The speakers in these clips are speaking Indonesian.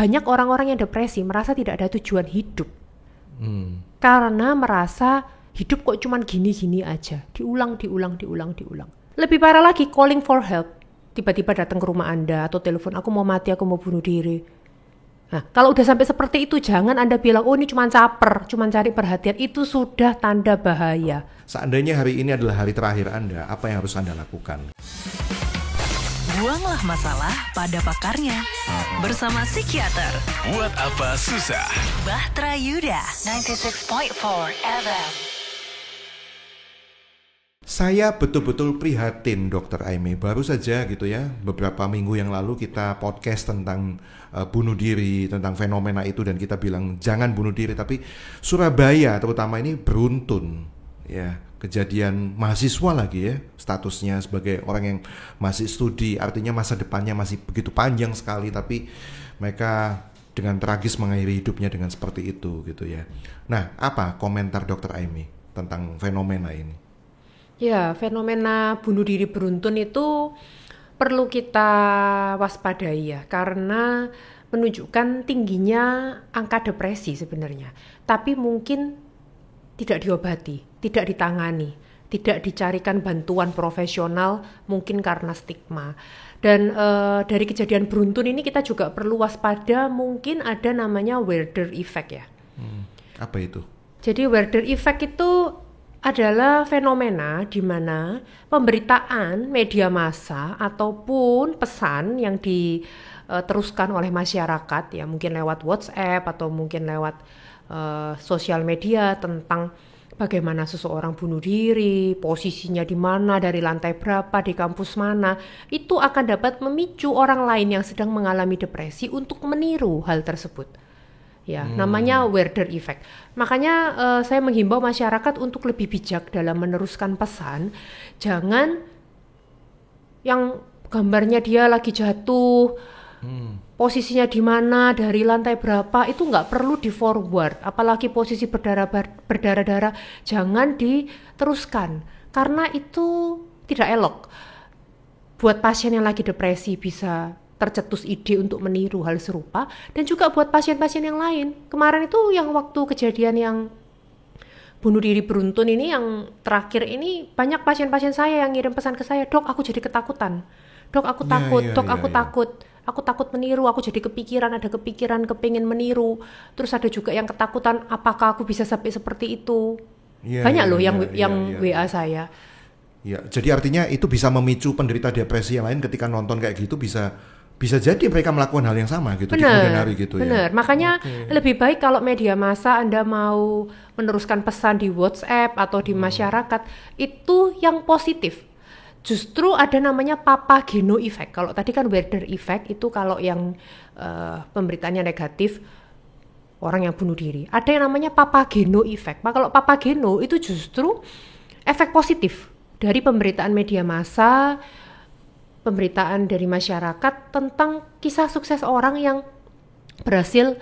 banyak orang-orang yang depresi merasa tidak ada tujuan hidup. Karena merasa hidup kok cuman gini-gini aja, diulang. Lebih parah lagi, calling for help. Tiba-tiba datang ke rumah Anda atau telepon, aku mau mati, aku mau bunuh diri. Nah, kalau udah sampai seperti itu, jangan Anda bilang, oh ini cuma caper, cuma cari perhatian. Itu sudah tanda bahaya. Seandainya hari ini adalah hari terakhir Anda, apa yang harus Anda lakukan? Buanglah masalah pada pakarnya. Bersama psikiater. Buat apa susah? Bahtera Yuda, 96.4 FM. Saya betul-betul prihatin, Dr. Aimee. Baru saja gitu ya, beberapa minggu yang lalu kita podcast tentang bunuh diri, tentang fenomena itu, dan kita bilang jangan bunuh diri. Tapi Surabaya terutama ini beruntun, ya, kejadian mahasiswa lagi ya, statusnya sebagai orang yang masih studi, artinya masa depannya masih begitu panjang sekali, tapi mereka dengan tragis mengakhiri hidupnya dengan seperti itu gitu ya. Nah, apa komentar Dr. Aimee tentang fenomena ini? Ya, fenomena bunuh diri beruntun itu perlu kita waspadai ya, karena menunjukkan tingginya angka depresi sebenarnya. Tapi mungkin tidak diobati, tidak ditangani, tidak dicarikan bantuan profesional, mungkin karena stigma. Dan dari kejadian beruntun ini kita juga perlu waspada, mungkin ada namanya Werder Effect ya. Apa itu? Jadi Werder Effect itu adalah fenomena di mana pemberitaan media massa ataupun pesan yang diteruskan oleh masyarakat ya, mungkin lewat WhatsApp atau mungkin lewat sosial media tentang bagaimana seseorang bunuh diri, posisinya di mana, dari lantai berapa, di kampus mana, itu akan dapat memicu orang lain yang sedang mengalami depresi untuk meniru hal tersebut. Ya, namanya Werder Effect. Makanya saya menghimbau masyarakat untuk lebih bijak dalam meneruskan pesan. Jangan yang gambarnya dia lagi jatuh, posisinya di mana, dari lantai berapa, itu nggak perlu di forward. Apalagi posisi berdarah-darah, jangan diteruskan. Karena itu tidak elok. Buat pasien yang lagi depresi bisa tercetus ide untuk meniru hal serupa, dan juga buat pasien-pasien yang lain. Kemarin itu yang waktu kejadian yang bunuh diri beruntun ini, yang terakhir ini, banyak pasien-pasien saya yang ngirim pesan ke saya, dok aku jadi ketakutan, dok aku takut, aku takut meniru, aku jadi ada kepikiran kepingin meniru. Terus ada juga yang ketakutan, apakah aku bisa sampai seperti itu. Banyak loh yang WA saya. Ya, jadi artinya itu bisa memicu penderita depresi yang lain ketika nonton kayak gitu, bisa jadi mereka melakukan hal yang sama gitu di kemudian hari gitu ya. Benar, makanya lebih baik kalau media massa Anda mau meneruskan pesan di WhatsApp atau di masyarakat, itu yang positif. Justru ada namanya Papageno Effect. Kalau tadi kan Werder Effect itu kalau yang pemberitaannya negatif, orang yang bunuh diri. Ada yang namanya Papageno Effect. Kalau Papageno itu justru efek positif dari pemberitaan media massa, pemberitaan dari masyarakat tentang kisah sukses orang yang berhasil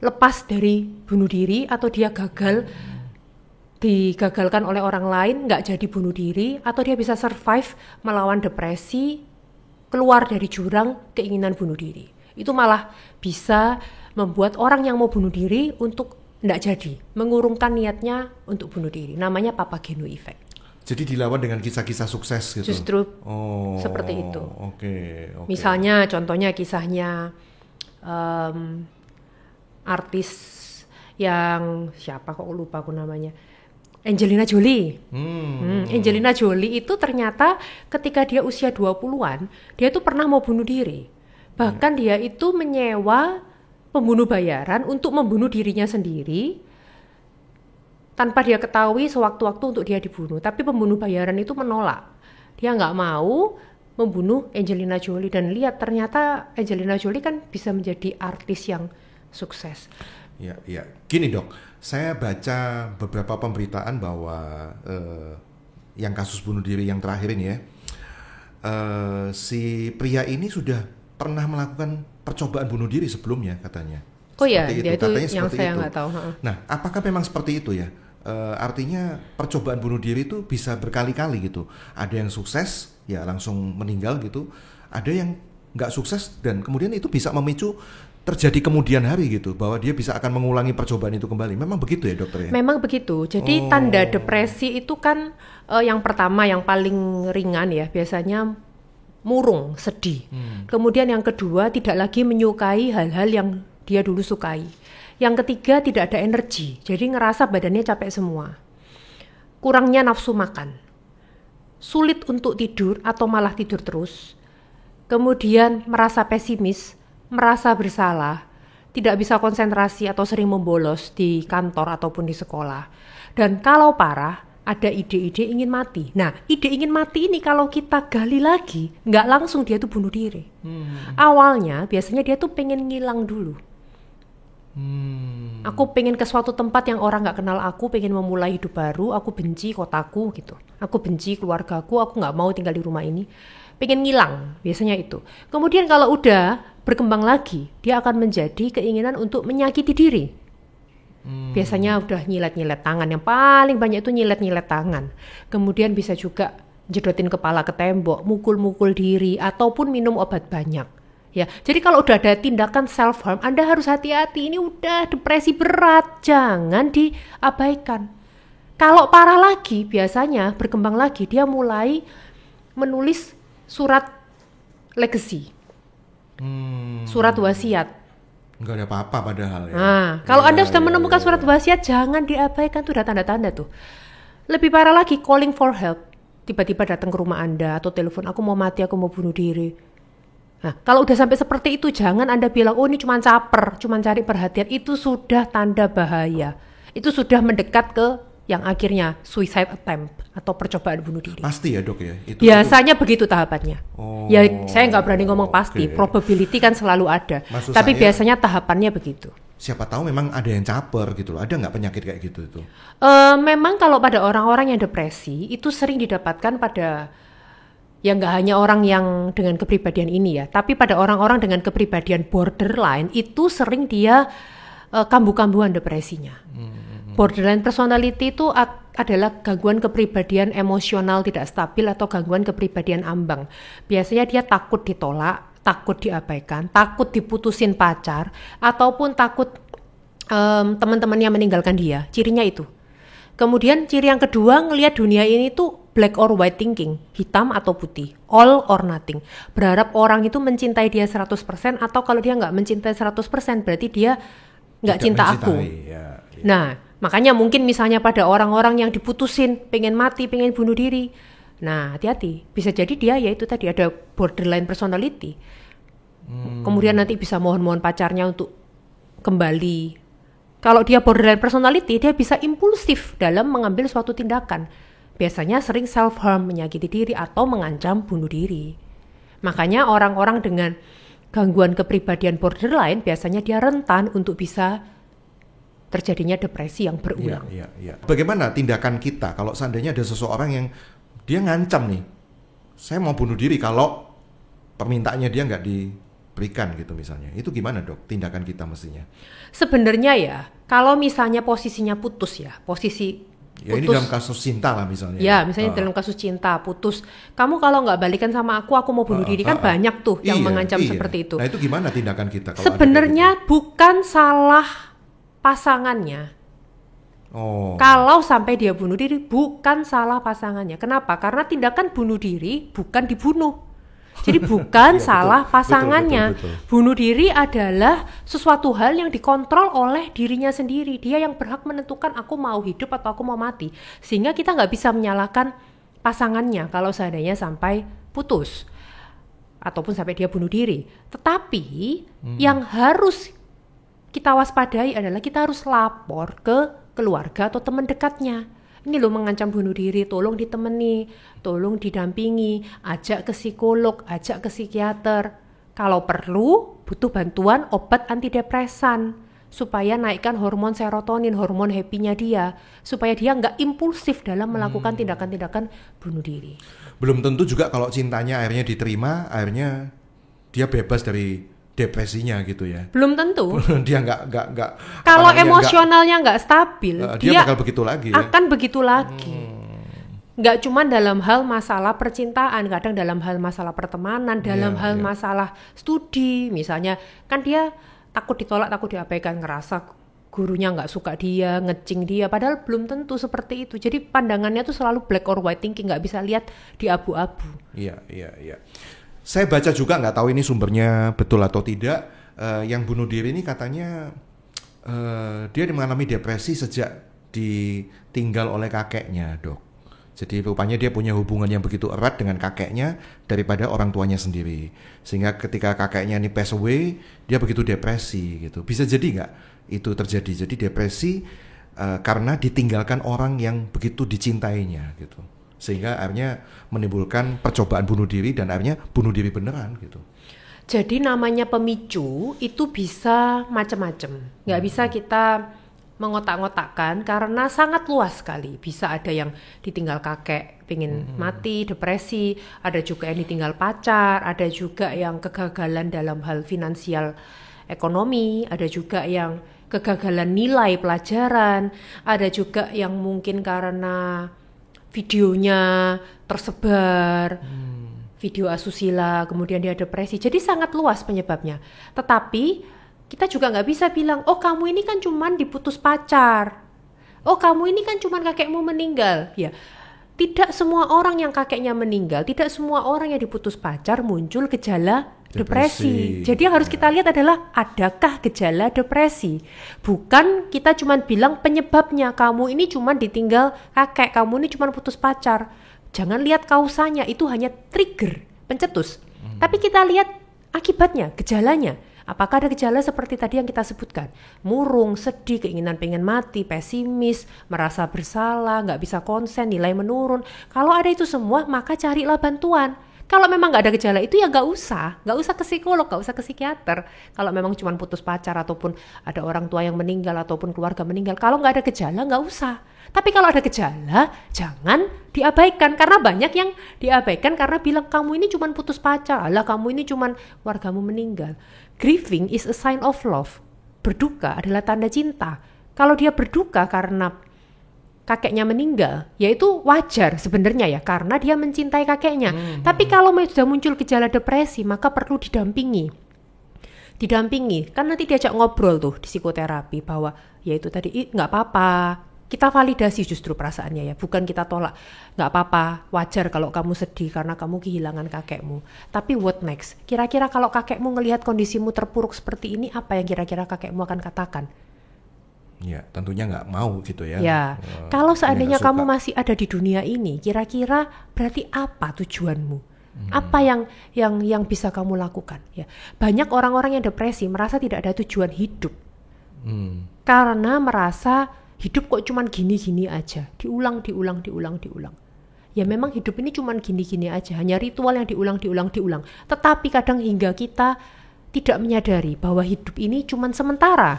lepas dari bunuh diri atau dia digagalkan oleh orang lain, nggak jadi bunuh diri, atau dia bisa survive melawan depresi, keluar dari jurang keinginan bunuh diri. Itu malah bisa membuat orang yang mau bunuh diri untuk nggak jadi, mengurungkan niatnya untuk bunuh diri. Namanya Papageno Effect. Jadi dilawan dengan kisah-kisah sukses gitu? Justru seperti itu. Oke. Misalnya, contohnya kisahnya artis yang siapa kok lupa aku namanya, Angelina Jolie. Angelina Jolie itu ternyata ketika dia usia 20-an, dia itu pernah mau bunuh diri. Bahkan dia itu menyewa pembunuh bayaran untuk membunuh dirinya sendiri, tanpa dia ketahui sewaktu-waktu untuk dia dibunuh. Tapi pembunuh bayaran itu menolak. Dia nggak mau membunuh Angelina Jolie. Dan lihat ternyata Angelina Jolie kan bisa menjadi artis yang sukses. Ya. Gini dok, saya baca beberapa pemberitaan bahwa yang kasus bunuh diri yang terakhir ini ya, si pria ini sudah pernah melakukan percobaan bunuh diri sebelumnya katanya. Oh iya, dia itu yang saya nggak tahu. Nah, apakah memang seperti itu ya? Artinya percobaan bunuh diri itu bisa berkali-kali gitu. Ada yang sukses ya langsung meninggal gitu. Ada yang nggak sukses dan kemudian itu bisa memicu terjadi kemudian hari gitu, bahwa dia bisa akan mengulangi percobaan itu kembali. Memang begitu ya dokter ya? Memang begitu. Jadi tanda depresi itu kan yang pertama yang paling ringan ya, biasanya murung, sedih. Kemudian yang kedua tidak lagi menyukai hal-hal yang dia dulu sukai. Yang ketiga tidak ada energi, jadi ngerasa badannya capek semua. Kurangnya nafsu makan. Sulit untuk tidur atau malah tidur terus. Kemudian merasa pesimis, merasa bersalah, tidak bisa konsentrasi atau sering membolos di kantor ataupun di sekolah. Dan kalau parah, ada ide-ide ingin mati. Nah, ide ingin mati ini kalau kita gali lagi, nggak langsung dia tuh bunuh diri. Awalnya biasanya dia tuh pengen ngilang dulu. Aku pengen ke suatu tempat yang orang nggak kenal aku, pengen memulai hidup baru, aku benci kotaku gitu. Aku benci keluargaku, aku nggak mau tinggal di rumah ini. Pengen ngilang, biasanya itu. Kemudian kalau udah berkembang lagi, dia akan menjadi keinginan untuk menyakiti diri. Biasanya udah nyilet-nyilet tangan, yang paling banyak itu nyilet-nyilet tangan. Kemudian bisa juga jedotin kepala ke tembok, mukul-mukul diri, ataupun minum obat banyak. Ya, jadi kalau udah ada tindakan self harm, Anda harus hati-hati. Ini udah depresi berat, jangan diabaikan. Kalau parah lagi, biasanya berkembang lagi, dia mulai menulis surat legacy, surat wasiat. Enggak ada apa-apa padahal ya. Nah, kalau Anda sudah menemukan surat wasiat, jangan diabaikan, tuh udah tanda-tanda tuh. Lebih parah lagi, calling for help. Tiba-tiba datang ke rumah Anda atau telepon, aku mau mati, aku mau bunuh diri. Nah, kalau udah sampai seperti itu, jangan Anda bilang, oh ini cuma caper, cuma cari perhatian. Itu sudah tanda bahaya. Itu sudah mendekat ke yang akhirnya suicide attempt atau percobaan bunuh diri. Pasti ya dok ya? Biasanya begitu tahapannya. Ya saya nggak berani ngomong pasti, okay. Probability kan selalu ada. Maksud tapi saya, biasanya tahapannya begitu. Siapa tahu memang ada yang caper gitu loh. Ada nggak penyakit kayak gitu itu? Memang kalau pada orang-orang yang depresi, itu sering didapatkan pada, ya nggak hanya orang yang dengan kepribadian ini ya, tapi pada orang-orang dengan kepribadian borderline itu sering dia kambuh-kambuhan depresinya. Borderline personality itu adalah gangguan kepribadian emosional tidak stabil atau gangguan kepribadian ambang. Biasanya dia takut ditolak, takut diabaikan, takut diputusin pacar, ataupun takut teman-temannya meninggalkan dia. Cirinya itu. Kemudian ciri yang kedua, ngelihat dunia ini tuh black or white thinking, hitam atau putih, all or nothing. Berharap orang itu mencintai dia 100%, atau kalau dia nggak mencintai 100% berarti dia nggak cinta aku. Ya. Nah, makanya mungkin misalnya pada orang-orang yang diputusin, pengen mati, pengen bunuh diri. Nah, hati-hati. Bisa jadi dia ya itu tadi ada borderline personality. Kemudian nanti bisa mohon-mohon pacarnya untuk kembali. Kalau dia borderline personality, dia bisa impulsif dalam mengambil suatu tindakan. Biasanya sering self-harm, menyakiti diri atau mengancam bunuh diri. Makanya orang-orang dengan gangguan kepribadian borderline biasanya dia rentan untuk bisa terjadinya depresi yang berulang. Iya. Bagaimana tindakan kita kalau seandainya ada seseorang yang dia ngancam nih, saya mau bunuh diri kalau permintaannya dia nggak diberikan gitu misalnya. Itu gimana dok tindakan kita mestinya? Sebenarnya ya, kalau misalnya posisinya putus ya, posisi ya putus, ini dalam kasus cinta lah misalnya. Ya, misalnya dalam kasus cinta putus, kamu kalau nggak balikan sama aku mau bunuh diri, kan banyak tuh yang mengancam seperti itu. Nah itu gimana tindakan kita? Sebenarnya bukan salah pasangannya. Kalau sampai dia bunuh diri, bukan salah pasangannya. Kenapa? Karena tindakan bunuh diri bukan dibunuh. Jadi bukan salah pasangannya. Betul. Bunuh diri adalah sesuatu hal yang dikontrol oleh dirinya sendiri. Dia yang berhak menentukan aku mau hidup atau aku mau mati. Sehingga kita nggak bisa menyalahkan pasangannya kalau seandainya sampai putus ataupun sampai dia bunuh diri. Tetapi yang harus kita waspadai adalah kita harus lapor ke keluarga atau teman dekatnya. Ini loh mengancam bunuh diri, tolong ditemani, tolong didampingi, ajak ke psikolog, ajak ke psikiater. Kalau perlu, butuh bantuan obat antidepresan supaya naikkan hormon serotonin, hormon happy-nya dia, supaya dia nggak impulsif dalam melakukan tindakan-tindakan bunuh diri. Belum tentu juga kalau cintanya akhirnya diterima, akhirnya dia bebas dari depresinya gitu ya. Belum tentu. Dia nggak. Kalau emosionalnya nggak stabil, dia bakal begitu lagi. Akan begitu lagi. Nggak cuma dalam hal masalah percintaan, kadang dalam hal masalah pertemanan, dalam hal masalah studi, misalnya kan dia takut ditolak, takut diabaikan, ngerasa gurunya nggak suka dia, ngecing dia, padahal belum tentu seperti itu. Jadi pandangannya tuh selalu black or white thinking, nggak bisa lihat di abu-abu. Iya. Saya baca juga, nggak tahu ini sumbernya betul atau tidak, yang bunuh diri ini katanya dia mengalami depresi sejak ditinggal oleh kakeknya, Dok. Jadi rupanya dia punya hubungan yang begitu erat dengan kakeknya daripada orang tuanya sendiri. Sehingga ketika kakeknya ini pass away, dia begitu depresi gitu. Bisa jadi nggak itu terjadi? Jadi depresi karena ditinggalkan orang yang begitu dicintainya gitu. Sehingga akhirnya menimbulkan percobaan bunuh diri dan akhirnya bunuh diri beneran gitu. Jadi namanya pemicu itu bisa macam-macam. Nggak bisa kita mengotak-ngotakkan karena sangat luas sekali. Bisa ada yang ditinggal kakek pengen mati, depresi, ada juga yang ditinggal pacar, ada juga yang kegagalan dalam hal finansial ekonomi, ada juga yang kegagalan nilai pelajaran, ada juga yang mungkin karena videonya tersebar, video asusila, kemudian dia depresi. Jadi sangat luas penyebabnya. Tetapi kita juga nggak bisa bilang, oh kamu ini kan cuman diputus pacar, oh kamu ini kan cuman kakekmu meninggal. Ya, tidak semua orang yang kakeknya meninggal, tidak semua orang yang diputus pacar muncul gejala depresi. Jadi yang harus kita lihat adalah adakah gejala depresi. Bukan kita cuman bilang penyebabnya, kamu ini cuman ditinggal kakek, kamu ini cuman putus pacar. Jangan lihat kausanya, itu hanya trigger, pencetus. Tapi kita lihat akibatnya, gejalanya. Apakah ada gejala seperti tadi yang kita sebutkan? Murung, sedih, keinginan pengen mati, pesimis, merasa bersalah, nggak bisa konsen, nilai menurun. Kalau ada itu semua, maka carilah bantuan. Kalau memang nggak ada gejala itu ya nggak usah ke psikolog, nggak usah ke psikiater. Kalau memang cuma putus pacar ataupun ada orang tua yang meninggal ataupun keluarga meninggal, kalau nggak ada gejala nggak usah. Tapi kalau ada gejala, jangan diabaikan. Karena banyak yang diabaikan karena bilang kamu ini cuma putus pacar, alah kamu ini cuma keluargamu meninggal. Grieving is a sign of love. Berduka adalah tanda cinta. Kalau dia berduka karena kakeknya meninggal, ya itu wajar sebenarnya ya, karena dia mencintai kakeknya. Tapi kalau sudah muncul gejala depresi, maka perlu didampingi, kan nanti diajak ngobrol tuh di psikoterapi bahwa ya itu tadi nggak apa-apa. Kita validasi justru perasaannya ya, bukan kita tolak. Nggak apa-apa, wajar kalau kamu sedih karena kamu kehilangan kakekmu. Tapi what next? Kira-kira kalau kakekmu ngelihat kondisimu terpuruk seperti ini, apa yang kira-kira kakekmu akan katakan? Ya, tentunya nggak mau gitu ya. Ya, kalau seandainya kamu masih ada di dunia ini, kira-kira berarti apa tujuanmu? Apa yang bisa kamu lakukan? Ya, banyak orang-orang yang depresi merasa tidak ada tujuan hidup, karena merasa hidup kok cuman gini-gini aja, diulang. Ya memang hidup ini cuman gini-gini aja, hanya ritual yang diulang. Tetapi kadang hingga kita tidak menyadari bahwa hidup ini cuman sementara.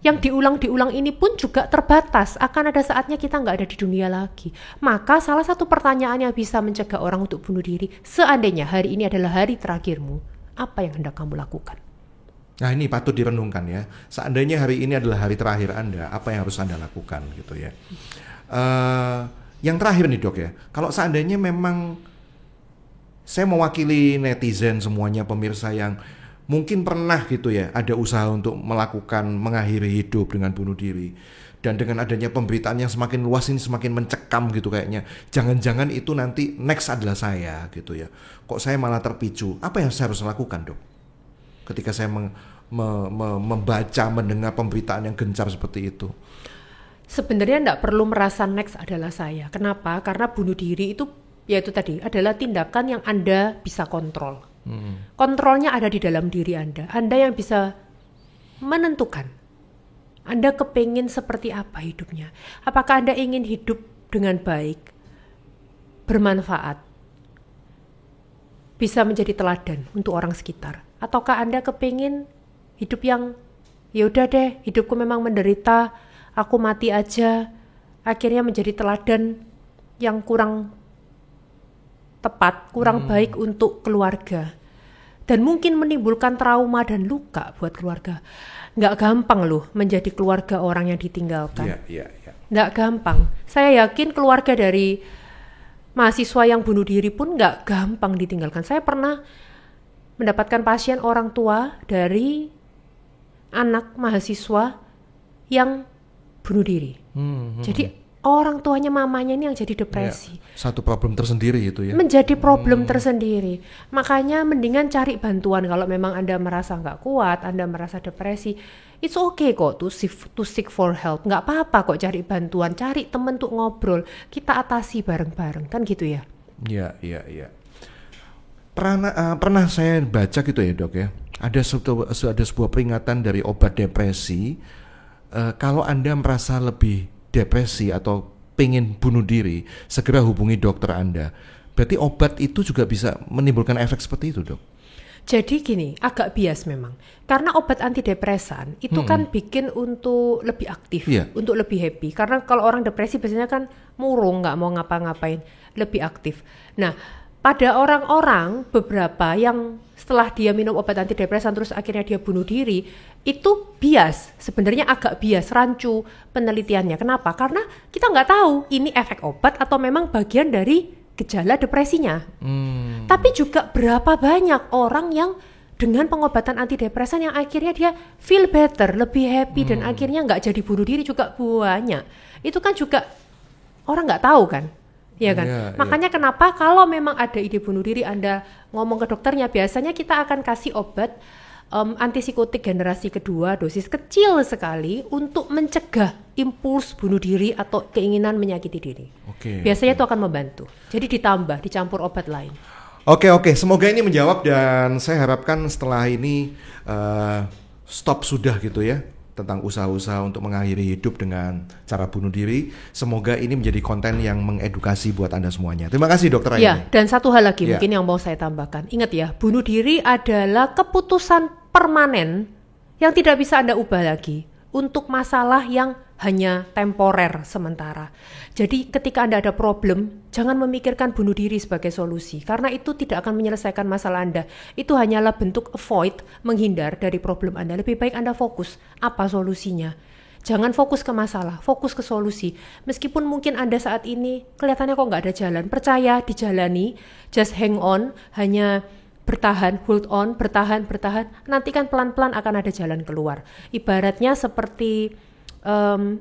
Yang diulang ini pun juga terbatas, akan ada saatnya kita nggak ada di dunia lagi. Maka salah satu pertanyaan yang bisa mencegah orang untuk bunuh diri, seandainya hari ini adalah hari terakhirmu, apa yang hendak kamu lakukan? Nah ini patut direnungkan ya. Seandainya hari ini adalah hari terakhir Anda, apa yang harus Anda lakukan gitu ya. Yang terakhir nih Dok ya, kalau seandainya memang saya mewakili netizen semuanya, pemirsa yang mungkin pernah gitu ya, ada usaha untuk mengakhiri hidup dengan bunuh diri. Dan dengan adanya pemberitaan yang semakin luas ini semakin mencekam gitu kayaknya. Jangan-jangan itu nanti next adalah saya gitu ya. Kok saya malah terpicu? Apa yang saya harus lakukan Dok? Ketika saya membaca, mendengar pemberitaan yang gencar seperti itu. Sebenarnya tidak perlu merasa next adalah saya. Kenapa? Karena bunuh diri itu, ya itu tadi, adalah tindakan yang Anda bisa kontrol. Kontrolnya ada di dalam diri Anda. Anda yang bisa menentukan. Anda kepingin seperti apa hidupnya. Apakah Anda ingin hidup dengan baik, bermanfaat, bisa menjadi teladan untuk orang sekitar? Ataukah Anda kepingin hidup yang ya udah deh, hidupku memang menderita, aku mati aja, akhirnya menjadi teladan yang kurang tepat, kurang baik untuk keluarga, dan mungkin menimbulkan trauma dan luka buat keluarga. Nggak gampang loh menjadi keluarga orang yang ditinggalkan. Nggak gampang. Saya yakin keluarga dari mahasiswa yang bunuh diri pun nggak gampang ditinggalkan. Saya pernah mendapatkan pasien orang tua dari anak mahasiswa yang bunuh diri. Jadi orang tuanya mamanya ini yang jadi depresi. Satu problem tersendiri itu ya. Menjadi problem tersendiri. Makanya mendingan cari bantuan kalau memang Anda merasa nggak kuat, Anda merasa depresi. It's okay kok to seek for help. Nggak apa-apa kok cari bantuan, cari temen untuk ngobrol. Kita atasi bareng-bareng, kan gitu ya? Iya. Pernah saya baca gitu ya dok ya. Ada sebuah peringatan dari obat depresi. Kalau Anda merasa lebih depresi atau pengen bunuh diri, segera hubungi dokter Anda. Berarti obat itu juga bisa menimbulkan efek seperti itu dok? Jadi gini, agak bias memang. Karena obat antidepresan itu kan bikin untuk lebih aktif, untuk lebih happy. Karena kalau orang depresi biasanya kan murung, nggak mau ngapa-ngapain, lebih aktif. Nah, pada orang-orang beberapa yang setelah dia minum obat antidepresan terus akhirnya dia bunuh diri, itu bias, sebenarnya agak bias, rancu penelitiannya. Kenapa? Karena kita nggak tahu ini efek obat atau memang bagian dari gejala depresinya. Tapi juga berapa banyak orang yang dengan pengobatan antidepresan yang akhirnya dia feel better, lebih happy dan akhirnya nggak jadi bunuh diri juga banyak. Itu kan juga orang nggak tahu kan. Ya kan? Makanya kenapa kalau memang ada ide bunuh diri Anda ngomong ke dokternya, biasanya kita akan kasih obat antipsikotik generasi kedua, dosis kecil sekali untuk mencegah impuls bunuh diri atau keinginan menyakiti diri. Biasanya itu akan membantu. Jadi dicampur obat lain. Oke, semoga ini menjawab dan saya harapkan setelah ini stop sudah gitu ya. Tentang usaha-usaha untuk mengakhiri hidup dengan cara bunuh diri. Semoga ini menjadi konten yang mengedukasi buat Anda semuanya. Terima kasih Dokter Aini. Ya, dan satu hal lagi mungkin yang mau saya tambahkan. Ingat ya, bunuh diri adalah keputusan permanen yang tidak bisa Anda ubah lagi untuk masalah yang hanya temporer sementara. Jadi ketika Anda ada problem, jangan memikirkan bunuh diri sebagai solusi, karena itu tidak akan menyelesaikan masalah Anda. Itu hanyalah bentuk avoid, menghindar dari problem Anda. Lebih baik Anda fokus, apa solusinya. Jangan fokus ke masalah, fokus ke solusi. Meskipun mungkin Anda saat ini kelihatannya kok nggak ada jalan, percaya dijalani, just hang on, hanya bertahan, hold on, bertahan, nanti kan pelan-pelan akan ada jalan keluar. Ibaratnya seperti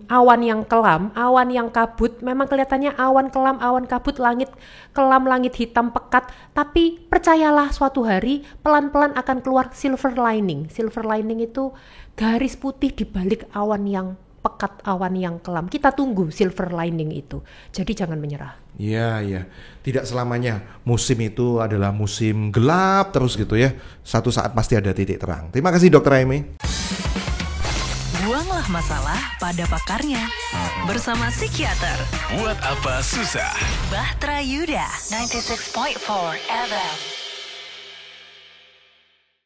awan yang kelam, awan yang kabut, memang kelihatannya awan kelam, awan kabut, langit kelam, langit hitam pekat, tapi percayalah suatu hari pelan-pelan akan keluar silver lining. Silver lining itu garis putih di balik awan yang pekat, awan yang kelam. Kita tunggu silver lining itu. Jadi jangan menyerah. Iya. Tidak selamanya musim itu adalah musim gelap terus gitu ya. Satu saat pasti ada titik terang. Terima kasih Dokter Aimi. Buanglah masalah pada pakarnya. Bersama psikiater. Buat apa susah? Bahtera Yuda 96.4 FM.